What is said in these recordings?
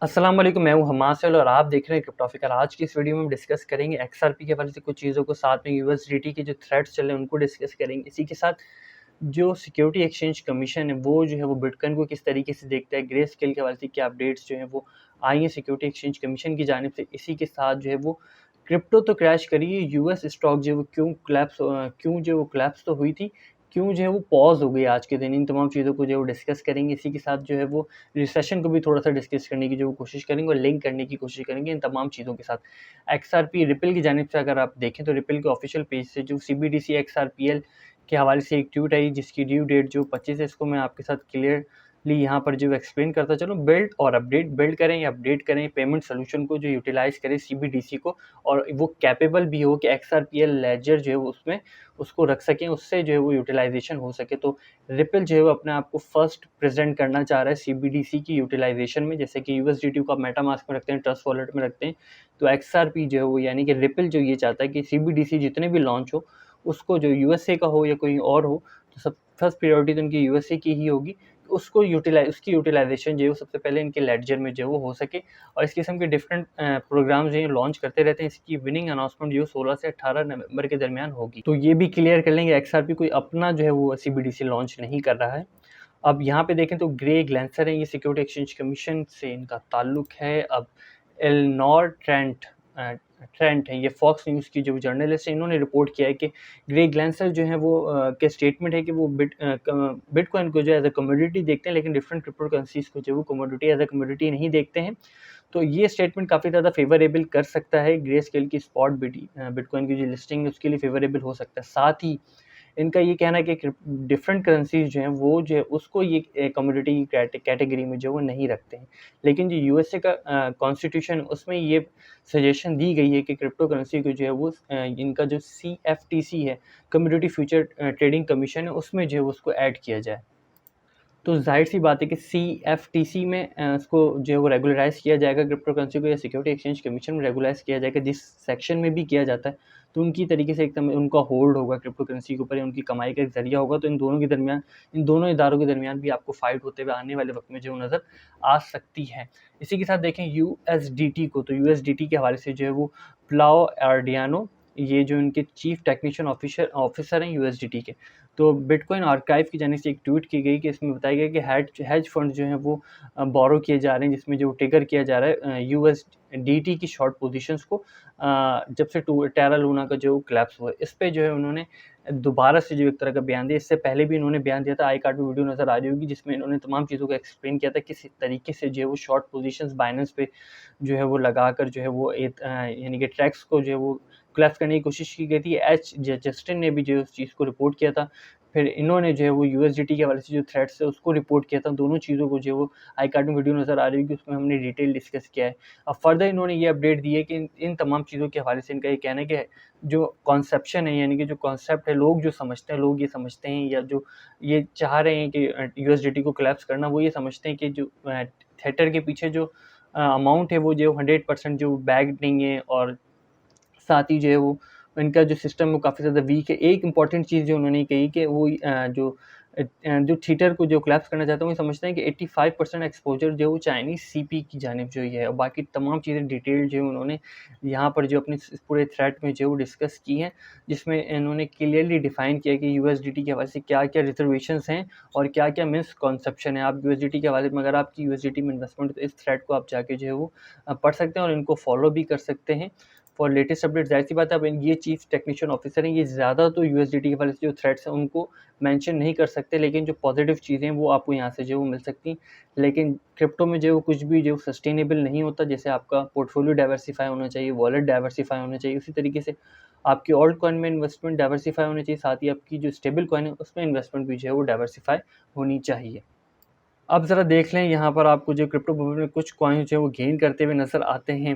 अस्सलाम वालेकुम, मैं हूँ हमासल और आप देख रहे हैं क्रिप्टोफिकर। आज की इस वीडियो में हम डिस्कस करेंगे एक्सआरपी के हवाले से कुछ चीज़ों को, साथ में यूएसडीटी के जो थ्रेड्स चल रहे हैं उनको डिस्कस करेंगे। इसी के साथ जो सिक्योरिटी एक्सचेंज कमीशन है वो जो है वो बिटकॉइन को किस तरीके से देखता है, ग्रे स्केल के हवाले से क्या अपडेट्स जो हैं वो आई हैं सिक्योरिटी एक्सचेंज कमीशन की जानिब से। इसी के साथ जो है वो क्रिप्टो तो क्रैश करी है, यूएस स्टॉक जो है वो क्यों जो वो कोलैप्स तो हुई थी, क्यों जो है वो पॉज़ हो गई आज के दिन, इन तमाम चीज़ों को जो है वो डिस्कस करेंगे। इसी के साथ जो है वो रिसेशन को भी थोड़ा-सा डिस्कस करने की जो वो कोशिश करेंगे और लिंक करने की कोशिश करेंगे इन तमाम चीज़ों के साथ। एक्सआरपी रिपल की जानिब से अगर आप देखें तो रिपल के ऑफिशियल पेज से जो सीबीडीसी एक्सआरपीएल के हवाले से एक ट्वीट आई जिसकी ड्यू डेट जो 25 है, इसको मैं आपके साथ क्लियरली यहाँ पर जो एक्सप्लेन करता चलूँ। बिल्ड करें या अपडेट करें पेमेंट सोल्यूशन को जो यूटिलाइज़ करे सीबीडीसी को, और वो कैपेबल भी हो कि एक्सआरपीएल लेजर जो है वो उसमें उसको रख सकें, उससे जो है वो यूटिलाइजेशन हो सके। तो रिपल जो है वो अपने आप को फर्स्ट प्रेजेंट करना चाह रहा है सीबीडीसी की यूटिलाइजेशन में, जैसे कि यूएसडीटी को आप मेटामास्क में रखते हैं, ट्रस्ट वॉलेट में रखते हैं। तो एक्सआरपी जो है वो यानी कि रिपल जो ये चाहता है कि सीबीडीसी जितने भी लॉन्च हो उसको, जो यूएसए का हो या कोई और हो, तो सब फर्स्ट प्रायोरिटी तो इनकी यूएसए की ही होगी। उसको उसकी यूटिलाइजेशन जो है वो सबसे पहले इनके लेडजर में जो है वो हो सके। और इस किस्म के डिफरेंट प्रोग्राम्स जो है लॉन्च करते रहते हैं। इसकी विनिंग अनाउंसमेंट जो 16 से 18 नवंबर के दरमियान होगी। तो ये भी क्लियर कर लेंगे, एक्सआरपी कोई अपना जो है वो सीबीडीसी लॉन्च नहीं कर रहा है। अब यहाँ पे देखें तो ग्रे ग्लैंसर है, ये सिक्योरिटी एक्सचेंज कमीशन से इनका ताल्लुक है। अब एलनॉर ट्रेंट है, ये फॉक्स न्यूज़ की जो जर्नलिस्ट है, इन्होंने रिपोर्ट किया है कि ग्रे ग्लैंसर जो है वो के स्टेटमेंट है कि वो बिटकॉइन को जो एज अ कमोडिटी देखते हैं, लेकिन डिफरेंट क्रिप्टो करेंसीज को जो वो कमोडिटी एज अ कमोडिटी नहीं देखते हैं। तो ये स्टेटमेंट काफ़ी ज़्यादा फेवरेबल कर सकता है ग्रे स्केल की स्पॉट बिटकॉइन की जो लिस्टिंग है उसके लिए फेवरेबल हो सकता है। साथ ही इनका ये कहना है कि डिफरेंट करेंसीज जो हैं वो जो है उसको ये कमोडिटी की कैटेगरी में जो वो नहीं रखते हैं। लेकिन जो यूएसए का कॉन्स्टिट्यूशन उसमें ये सजेशन दी गई है कि क्रिप्टो करेंसी को जो है वो इनका जो सीएफटीसी है, कमोडिटी फ्यूचर ट्रेडिंग कमीशन है, उसमें जो है उसको ऐड किया जाए। तो ज़ाहिर-सी बात है कि सीएफटीसी में इसको जो है वो रेगुलराइज़ किया जाएगा क्रिप्टो करेंसी को, या सिक्योरिटी एक्सचेंज कमीशन में रेगुलाइज़ किया जाएगा, जिस सेक्शन में भी किया जाता है। तो उनकी तरीके से एकदम उनका होल्ड होगा क्रिप्टो करेंसी के ऊपर, या उनकी कमाई का एक ज़रिया होगा। तो इन दोनों इदारों के दरमियान भी आपको फ़ाइट होते हुए आने वाले वक़्त में जो नज़र आ सकती है। इसी के साथ देखें यूएसडीटी को, तो यूएसडीटी के हवाले से जो है वो प्लाओ आर्डियानो, ये जो इनके चीफ टेक्निशियन ऑफिसर हैं यूएसडीटी के। तो बिटकॉइन आर्काइव की जानिब से एक ट्वीट की गई कि इसमें बताया गया कि हेज फंड जो हैं वो बोरो किए जा रहे हैं, जिसमें जो ट्रिगर किया जा रहा है यूएसडीटी की शॉर्ट पोजीशंस को, जब से टेरा लूना का जो कोलैप्स हुआ, इस पे जो है उन्होंने दोबारा से जो एक तरह का बयान दिया। इससे पहले भी इन्होंने बयान दिया था, आई कार्ड में वीडियो नज़र आ रही होगी, जिसमें इन्होंने तमाम चीज़ों को एक्सप्लेन किया था किस तरीके से जो है वो शॉर्ट पोजीशंस बाइनेंस पे जो है वो लगाकर जो है वो यानी कि ट्रैक्स को जो है वो कोलैप्स करने की कोशिश की गई थी। जस्टिन ने भी जो है उस चीज़ को रिपोर्ट किया था। फिर इन्होंने जो है वो यूएसडीटी के हवाले से जो थ्रेड्स है उसको रिपोर्ट किया था। दोनों चीज़ों को जो है वो आई कार्ड में वीडियो नज़र आ रही होगी, उसमें हमने डिटेल डिस्कस किया है। अब फर्दर इन्होंने ये अपडेट दी है कि इन तमाम चीज़ों के हवाले से इनका ये कहना है कि जो कॉन्सेप्शन है, यानी कि जो कॉन्सेप्ट है, लोग ये समझते हैं, या जो ये चाह रहे हैं कि यूएसडीटी को कोलैप्स करना, वो ये समझते हैं कि जो थेटर के पीछे जो अमाउंट है वो जो 100% जो बैक्ड नहीं है, और साथ ही जो है वो इनका जो सिस्टम है वो काफ़ी ज़्यादा वीक है। एक इम्पॉर्टेंट चीज़ जो उन्होंने कही कि वो जो थीटर को जो कोलैप्स करना चाहते हैं, वो समझते हैं कि 85% एक्सपोज़र जो है वो चाइनीज़ सीपी की जानिब जो ये है, और बाकी तमाम चीज़ें डिटेल जो है उन्होंने यहाँ पर जो अपने इस पूरे थ्रेड में जो है वो डिस्कस की हैं, जिसमें इन्होंने क्लियरली डिफ़ाइन किया कि यूएसडीटी के हवाले से क्या-क्या रिज़र्वेशंस हैं और क्या-क्या मिसकॉन्सेप्शन है। आप यूएसडीटी के हवाले में, अगर आपकी यूएसडीटी में इन्वेस्टमेंट है, तो इस थ्रेड को आप जाके जो है वो पढ़ सकते हैं और इनको फॉलो भी कर सकते हैं फॉर लेटेस्ट अपडेट। ज़ाहिर-सी बात है, अब ये चीफ टेक्निशियन ऑफिसर हैं, ये ज़्यादा तो यूएसडीटी के हवाले से जो थ्रेड्स हैं उनको मेंशन नहीं कर सकते, लेकिन जो पॉजिटिव चीज़ें हैं वो आपको यहाँ से जो वो मिल सकती। लेकिन क्रिप्टो में जो कुछ भी जो सस्टेनेबल नहीं होता, जैसे आपका पोर्टफोलियो डाइवर्सिफाई होना चाहिए, वॉलेट डाइवर्सिफाई होना चाहिए, उसी तरीके से आपकी ऑल्ट कॉइन में इन्वेस्टमेंट डाइवर्सिफाई होनी चाहिए, साथ ही आपकी जो स्टेबल कॉइन है उसमें इन्वेस्टमेंट भी जो है वो डाइवर्सिफाई होनी चाहिए। अब ज़रा देख लें, यहाँ पर आपको जो क्रिप्टो बबल में कुछ कॉइन्स जो है वो गेन करते हुए नज़र आते हैं।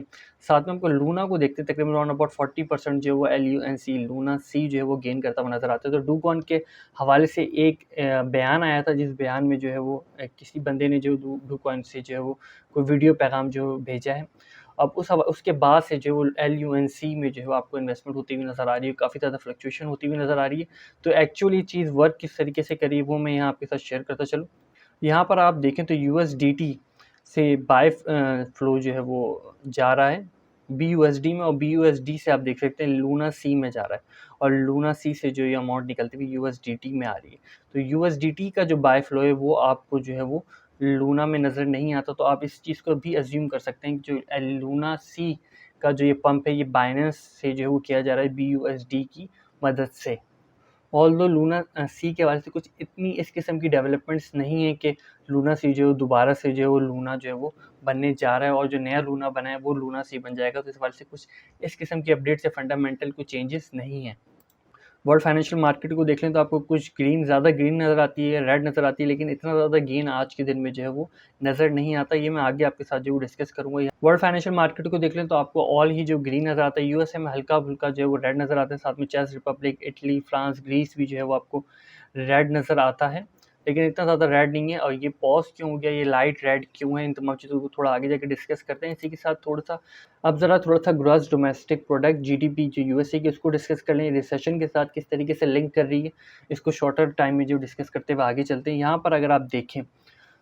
साथ में हमको लूना को देखते हैं, तकरीबन अराउंड अबाउट 40% जो है वो LUNC लूना सी जो है वो गेन करता हुआ नज़र आता है। तो डूकॉइन के हवाले से एक बयान आया था, जिस बयान में जो है वो किसी बंदे ने जो डूकॉइन से जो है वो कोई वीडियो पैगाम जो भेजा है। अब उसके बाद से जो LUNC में जो है आपको इन्वेस्टमेंट होती हुई नज़र आ रही है, काफ़ी ज़्यादा फ्लक्चुएशन होती हुई नज़र आ रही है। तो एक्चुअली चीज़ वर्क किस तरीके से करी है वो मैं यहाँ आपके साथ शेयर करता चलूँ। यहाँ पर आप देखें तो यूएसडीटी से बाय फ्लो जो है वो जा रहा है BUSD में, और BUSD से आप देख सकते हैं लूना सी में जा रहा है, और लूना सी से जो ये अमाउंट निकलती हुई USDT में आ रही है। तो USDT का जो बाय फ्लो है वो आपको जो है वो लूना में नज़र नहीं आता, तो आप इस चीज़ को भी अज्यूम कर सकते हैं कि जो लूना सी का जो ये पंप है ये बाइनेंस से जो है वो किया जा रहा है BUSD की मदद से। ऑल्दो लूना सी के हवाले से कुछ इतनी इस किस्म की डेवलपमेंट्स नहीं है कि लूना सी जो है दोबारा से जो है वो लूना जो है वो बनने जा रहा है, और जो नया लूना बना है वो लूना सी बन जाएगा। तो इस हवाले से कुछ इस किस्म की अपडेट्स या फंडामेंटल कुछ चेंजेस नहीं हैं। वर्ल्ड फाइनेंशियल मार्केट को देख लें तो आपको कुछ ज़्यादा ग्रीन नज़र आती है, रेड नज़र आती है, लेकिन इतना ज़्यादा गेन आज के दिन में जो है वो नज़र नहीं आता। ये मैं आगे आपके साथ जो डिस्कस करूँगा। वर्ल्ड फाइनेंशियल मार्केट को देख लें तो आपको ऑल ही जो ग्रीन नज़र आता है, यूएसए में हल्का फुल्का जो है वो रेड नज़र आता है, साथ में चेक रिपब्लिक, इटली, फ्रांस, ग्रीस भी जो है वो आपको रेड नज़र आता है, लेकिन इतना ज़्यादा रेड नहीं है। और ये पॉज क्यों हो गया, ये लाइट रेड क्यों है, इन तमाम चीज़ों को थोड़ा आगे जाकर डिस्कस करते हैं। इसी के साथ थोड़ा सा ग्रॉस डोमेस्टिक प्रोडक्ट GDP जो यूएसए की उसको डिस्कस कर लें, रिसेशन के साथ किस तरीके से लिंक कर रही है, इसको शॉर्टर टाइम में जो डिस्कस करते हुए आगे चलते हैं। यहाँ पर अगर आप देखें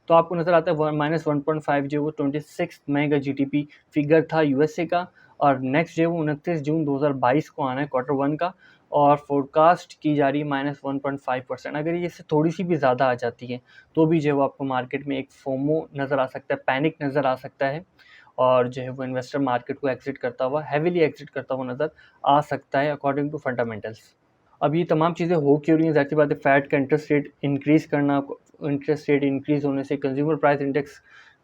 तो आपको नज़र आता है -1.5 जो वो 26 मई का GDP फिगर था यूएसए का, और नेक्स्ट जो वो 29 जून 2022 को आना है Q1 का, और फोरकास्ट की जा रही है -1.5%। अगर ये इससे थोड़ी सी भी ज़्यादा आ जाती है तो भी जो है वो आपको मार्केट में एक फोमो नज़र आ सकता है, पैनिक नज़र आ सकता है, और जो है वो इन्वेस्टर मार्केट को हैवीली एग्जिट करता हुआ नज़र आ सकता है अकॉर्डिंग टू फंडामेंटल्स। अब ये तमाम चीज़ें हो क्यों रही हैं, ज़ाहिर सी बात है फेड का इंटरेस्ट रेट इंक्रीज़ होने से कंज्यूमर प्राइस इंडेक्स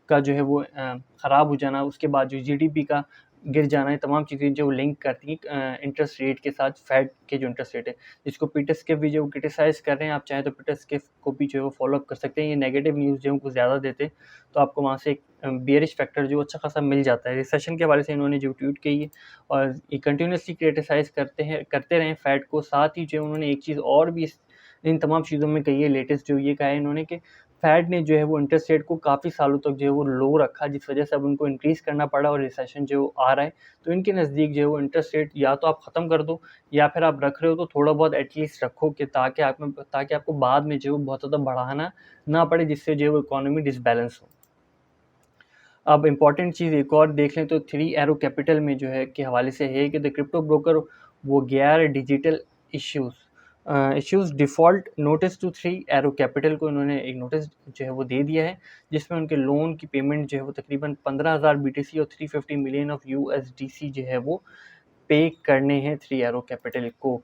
का जो है वो ख़राब हो जाना, उसके बाद जो GDP का गिर जाना है, तमाम चीज़ें जो लिंक करती हैं इंटरेस्ट रेट के साथ, फेड के जो इंटरेस्ट रेट है, जिसको पीटर स्किफ भी जो क्रिटिसाइज़ कर रहे हैं। आप चाहें तो पीटर स्किफ को भी जो है वो फॉलोअप कर सकते हैं। ये नेगेटिव न्यूज़ जो है उनको ज़्यादा देते हैं, तो आपको वहाँ से एक बेयरिश फैक्टर जो अच्छा खासा मिल जाता है। रिसेशन के हवाले से इन्होंने जो ट्वीट की है, और ये कंटिन्यूसली क्रिटिसाइज़ करते रहें फेड को। साथ ही जो उन्होंने एक चीज़ और भी इन तमाम चीज़ों में कही है, लेटेस्ट जो ये कहा है इन्होंने कि फेड ने जो है वो इंटरेस्ट रेट को काफ़ी सालों तक जो है वो लो रखा, जिस वजह से अब उनको इंक्रीज़ करना पड़ा, और रिसेशन जो आ रहा है तो इनके नज़दीक जो है वो इंटरेस्ट रेट या तो आप ख़त्म कर दो, या फिर आप रख रहे हो तो थोड़ा बहुत एटलीस्ट रखो, कि ताकि आपको बाद में जो है बहुत ज़्यादा बढ़ाना ना पड़े, जिससे जो है वो इकोनॉमी डिसबैलेंस हो। अब इम्पॉर्टेंट चीज़ एक और देख लें तो 3 एरो कैपिटल में जो है के हवाले से है कि the crypto broker Voyager digital issues default notice to 3 arrow capital को इन्होंने एक नोटिस जो है वो दे दिया है, जिसमें उनके लोन की पेमेंट जो है वो तकरीबन 15,000 BTC और 350 मिलियन ऑफ USDC जो है वो पे करने हैं 3 एरो कैपिटल को।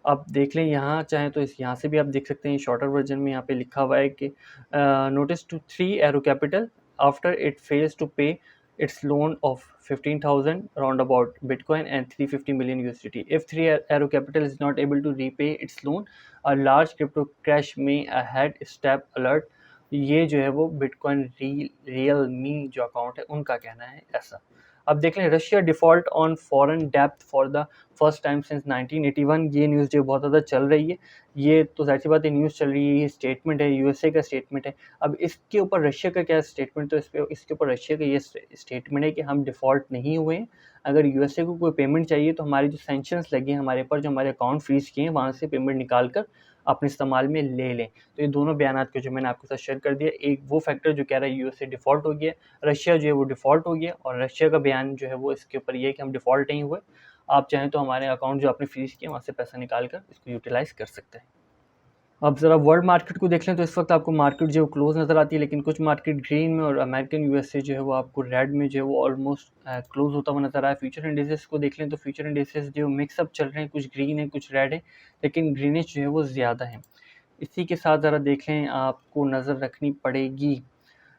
आप देख लें यहाँ चाहें तो यहाँ से भी आप देख सकते हैं, शॉर्टर वर्जन में यहाँ पे लिखा हुआ है कि notice to 3 arrow capital after it fails to pay its loan of 15,000 round about Bitcoin and 350 million USDT. If 3 Arrow Capital is not able to repay its loan, a large crypto crash may ahead. Step alert. ये जो है वो bitcoin Realme जो account है उनका कहना है ऐसा। अब देख लें, Russia default on foreign depth for the first time since 1981। ये न्यूज़ जो बहुत ज़्यादा चल रही है, ये तो ज़ाहिर सी बात है न्यूज़ चल रही है, ये स्टेटमेंट है, यूएसए का स्टेटमेंट है। अब इसके ऊपर रशिया का क्या स्टेटमेंट, तो इसके ऊपर रशिया का ये स्टेटमेंट है कि हम डिफ़ॉल्ट नहीं हुए हैं, अगर यूएसए को कोई पेमेंट चाहिए तो हमारी जो सैंक्शंस लगे हैं हमारे ऊपर, जो हमारे अकाउंट फ्रीज किए हैं, वहाँ से पेमेंट निकाल कर अपने इस्तेमाल में ले लें। तो ये दोनों बयानात को जो मैंने आपके साथ शेयर कर दिया, एक वो फैक्टर जो कह रहा है यूएसए डिफ़ॉल्ट हो गया, रशिया जो है वो डिफ़ॉल्ट हो गया, और रशिया का बयान जो है वो इसके ऊपर ये है कि हम डिफ़ॉल्ट नहीं हुए, आप चाहें तो हमारे अकाउंट जो आपने फ्रीज किए वहाँ से पैसा निकाल कर इसको यूटिलाइज़ कर सकते हैं। अब ज़रा वर्ल्ड मार्केट को देख लें तो इस वक्त आपको मार्केट जो है क्लोज नज़र आती है, लेकिन कुछ मार्केट ग्रीन में और अमेरिकन यूएसए जो है वो आपको रेड में जो है वो ऑलमोस्ट क्लोज होता हुआ नज़र आया। फ्यूचर इंडिसेस को देख लें तो फ्यूचर इंडिसेस जो मिक्सअप चल रहे हैं, कुछ ग्रीन है कुछ रेड है, लेकिन ग्रीनिश जो है वो ज़्यादा है। इसी के साथ ज़रा देख लें, आपको नज़र रखनी पड़ेगी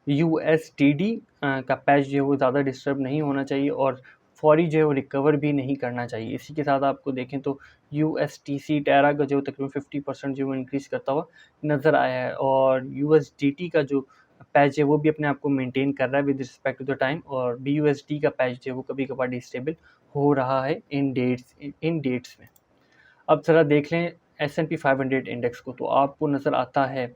USDD का पैच जो है वो ज़्यादा डिस्टर्ब नहीं होना चाहिए, और फौरी जो है वो रिकवर भी नहीं करना चाहिए। इसी के साथ आपको देखें तो USTC टेरा का जो तकरीबन 50% जो है वो इंक्रीज़ करता हुआ नज़र आया है, और USDT का जो पैच है वो भी अपने आप को मेंटेन कर रहा है with respect to the time, और BUSD का पैच जो है वो कभी कभार डिस्टेबल हो रहा है इन डेट्स में। अब ज़रा देख लें S&P 500 इंडेक्स को, तो आपको नज़र आता है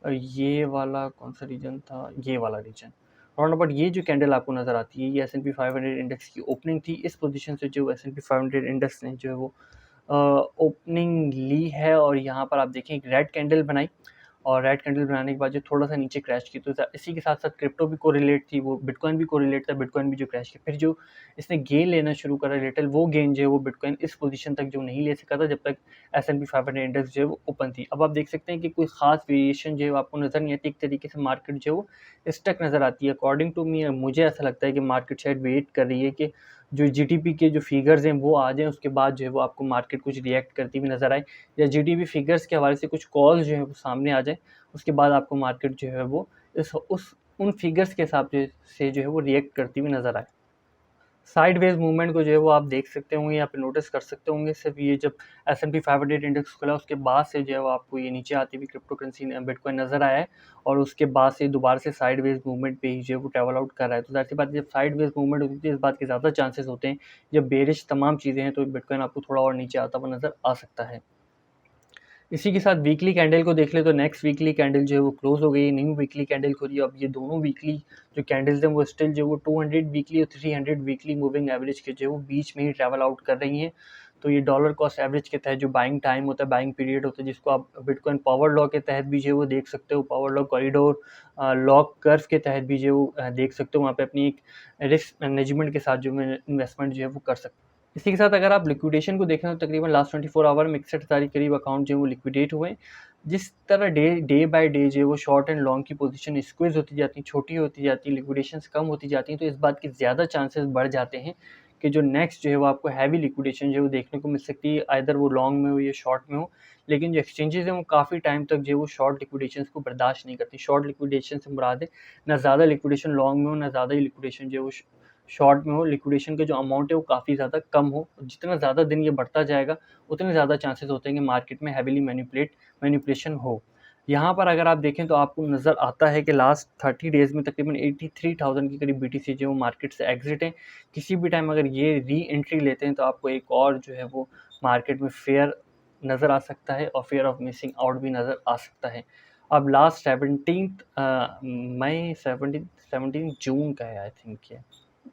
ये वाला कौन सा रीजन था, ये वाला रीजन राउंड अबाउट, ये जो कैंडल आपको नज़र आती है ये S&P 500 इंडेक्स की ओपनिंग थी। इस पोजीशन से जो S&P 500 इंडेक्स ने जो है वो ओपनिंग ली है, और यहाँ पर आप देखें एक रेड कैंडल बनाई, और रेड कैंडल बनाने के बाद जो थोड़ा सा नीचे क्रैश की, तो इसी के साथ साथ क्रिप्टो भी कोरिलेट थी, वो बिटकॉइन भी कोरिलेट था, बिटकॉइन भी जो क्रैश की, फिर जो इसने गेन लेना शुरू करा लिटिल, वो गेन जो है वो बिटकॉइन इस पोजीशन तक जो नहीं ले सका था जब तक S&P 500 इंडेक्स जो है वो ओपन थी। अब आप देख सकते हैं कि कोई खास वेरिएशन जो है आपको नज़र नहीं आती, एक तरीके से मार्केट जो है वो स्टक नज़र आती है। अकॉर्डिंग टू मी मुझे ऐसा लगता है कि मार्केट शायद वेट कर रही है कि जो जीडीपी के जो फिगर्स हैं वो आ जाएँ, उसके बाद जो है वो आपको मार्केट कुछ रिएक्ट करती हुई नज़र आए, या जीडीपी फिगर्स के हवाले से कुछ कॉल्स जो है वो सामने आ जाए, उसके बाद आपको मार्केट जो है वो उन फिगर्स के हिसाब से जो है वो रिएक्ट करती हुई नज़र आए। साइडवेज मूवमेंट को जो है वो आप देख सकते होंगे, यहाँ पे नोटिस कर सकते होंगे। सिर्फ ये जब S&P 500 इंडेक्स खुला उसके बाद से जो है वो आपको ये नीचे आती हुई क्रिप्टो करेंसी बिटकॉइन नज़र आया है, और उसके बाद से दोबारा से साइडवेज मूवमेंट पे ही जो है वो ट्रैवल आउट कर रहा है। तो जाहिर सी बात है, जब साइडवेज मूवमेंट होती है इस बात के ज़्यादा चांसेस होते हैं, जब बेरिश तमाम चीज़ें हैं तो बिटकॉइन आपको थोड़ा और नीचे आता हुआ नज़र आ सकता है। इसी के साथ वीकली कैंडल को देख ले तो नेक्स्ट वीकली कैंडल जो है वो क्लोज हो गई, न्यू वीकली कैंडल खुली। अब ये दोनों वीकली जो कैंडल्स हैं वो स्टिल जो वो 200 वीकली और 300 वीकली मूविंग एवरेज के जो है वो बीच में ही ट्रैवल आउट कर रही हैं। तो ये डॉलर कॉस्ट एवरेज के तहत जो बाइंग टाइम होता है, बाइंग पीरियड होता है, जिसको आप बिटकॉइन पावर लॉ के तहत भी जो है वो देख सकते हो, power law corridor lock curve के तहत भी जो देख सकते हो, वहाँ पे अपनी एक रिस्क मैनेजमेंट के साथ जो इन्वेस्टमेंट जो है वो कर सकते हो। इसी के साथ अगर आप लिक्विडेशन को देखें तो तकरीबन लास्ट 24 आवर में 61,000 के करीब अकाउंट जो है वो लिक्विडेट हुए। जिस तरह डे बाय डे जो है वो शॉर्ट एंड लॉन्ग की पोजीशन स्क्वीज होती जाती, छोटी होती जाती, लिक्विडेशंस कम होती जाती हैं, तो इस बात के ज़्यादा चांसेस बढ़ जाते हैं कि जो नेक्स्ट जो है वो आपको हैवी लिक्विडेशन जो है वो देखने को मिल सकती है, आइदर वो लॉन्ग में हो या शॉर्ट में हो। लेकिन जो एक्सचेंजेस हैं वो काफ़ी टाइम तक जो है वो शॉर्ट लिक्विडेशंस को बर्दाश्त नहीं करती। शॉर्ट लिक्विडेशन से मुराद है ना ज़्यादा लिक्विडेशन लॉन्ग में हो, ना ज़्यादा ही लिक्विडेशन जो है वो शॉर्ट में हो, लिक्विडेशन का जो अमाउंट है वो काफ़ी ज़्यादा कम हो। जितना ज़्यादा दिन ये बढ़ता जाएगा उतने ज़्यादा चांसेस होते हैं कि मार्केट में हैवीली मैनिपुलेशन हो। यहाँ पर अगर आप देखें तो आपको नज़र आता है कि लास्ट 30 डेज़ में तकरीबन 83,000 के करीब BTC जो मार्केट से एग्जिट हैं। किसी भी टाइम अगर ये री एंट्री लेते हैं तो आपको एक और जो है वो मार्केट में फेयर नज़र आ सकता है और फेयर ऑफ मिसिंग आउट भी नज़र आ सकता है। अब लास्ट 17 जून का है आई थिंक ये,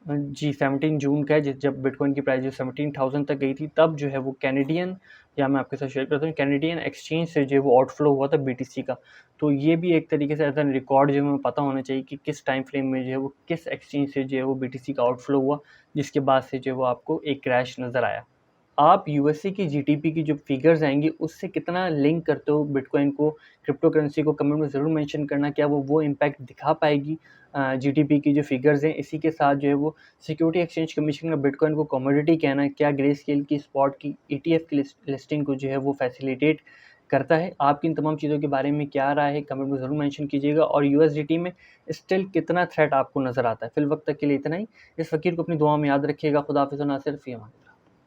जी 17 जून का है, जब बिटकॉइन की प्राइस जो 17,000 तक गई थी, तब जो है वो कैनेडियन, या मैं आपके साथ शेयर करता हूँ, कैनेडियन एक्सचेंज से जो है वो आउटफ्लो हुआ था BTC का। तो ये भी एक तरीके से एज एन रिकॉर्ड जो हमें पता होना चाहिए कि किस टाइम फ्रेम में जो है वो किस एक्सचेंज से जो है वो BTC का आउटफ्लो हुआ, जिसके बाद से जो है वो आपको एक क्रैश नज़र आया। आप यूएसए की जीडीपी की जो फिगर्स आएंगी उससे कितना लिंक करते हो बिटकॉइन को, क्रिप्टो करेंसी को, कमेंट में ज़रूर मेंशन करना। क्या वो इम्पैक्ट दिखा पाएगी जीडीपी की जो फिगर्स हैं। इसी के साथ जो है वो सिक्योरिटी एक्सचेंज कमीशन का बिटकॉइन को कमोडिटी कहना है, क्या ग्रे स्केल की स्पॉट की ETF की लिस्टिंग को जो है वो फैसिलिटेट करता है। आपकी इन तमाम चीज़ों के बारे में क्या राय है, कमेंट में ज़रूर मेंशन कीजिएगा। और USDT में स्टिल कितना थ्रेट आपको नज़र आता है। फिल वक्त तक के लिए इतना ही। इस फकीर को अपनी दुआ में याद रखिएगा। खुदा हाफिज़। नासिर फ़ी अमान।